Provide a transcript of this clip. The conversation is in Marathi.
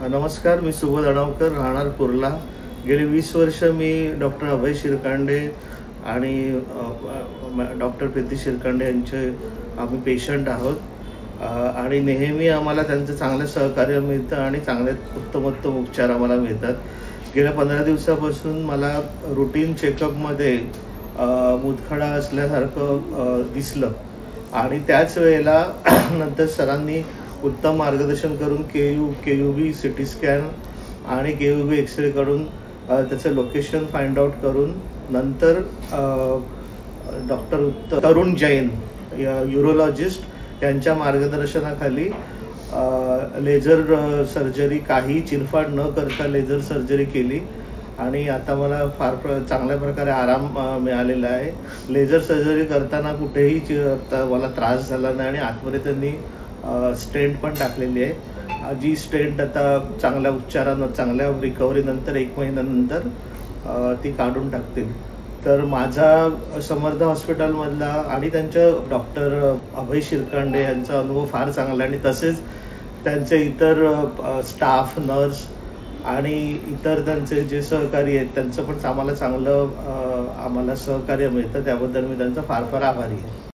नमस्कार, मी सुबोध अणावकर, राहणार कुर्ला. गेली 20 वर्ष मी डॉक्टर अभय शिरकांडे आणि डॉक्टर प्रीती शिरकांडे यांचे आम्ही पेशंट आहोत आणि नेहमी आम्हाला त्यांचं चांगलं सहकार्य मिळतं आणि चांगले उत्तमोत्तम उपचार आम्हाला मिळतात. गेल्या 15 दिवसापासून मला रुटीन चेकअपमध्ये मुतखडा असल्यासारखं दिसलं आणि त्याच वेळेला नंतर सरांनी उत्तम मार्गदर्शन करून केयूबी सिटी स्कॅन आणि केयूबी एक्सरे करून त्याचं लोकेशन फाइंड आउट करून नंतर डॉक्टर तरुण जैन यूरोलॉजिस्ट यांच्या मार्गदर्शनाखाली लेझर सर्जरी, काही चिरफाड न करता लेझर सर्जरी केली आणि आता मला फार चांगल्या प्रकारे आराम मिळालेला आहे. लेझर सर्जरी करताना कुठेही मला त्रास झाला नाही आणि आतमध्ये त्यांनी स्टेंट पण टाकलेली आहे. जी स्टेंट आता चांगल्या रिकव्हरी नंतर 1 महिन्यानंतर ती काढून टाकतील. तर माझा समर्थ हॉस्पिटलमधला आणि त्यांच्या डॉक्टर अभय शिरकांडे यांचा अनुभव फार चांगला आणि तसेच त्यांचे इतर स्टाफ, नर्स आणि इतर त्यांचे जे सहकारी आहेत त्यांचं पण आम्हाला चांगलं सहकार्य मिळतं. त्याबद्दल मी त्यांचा फार आभारी आहे.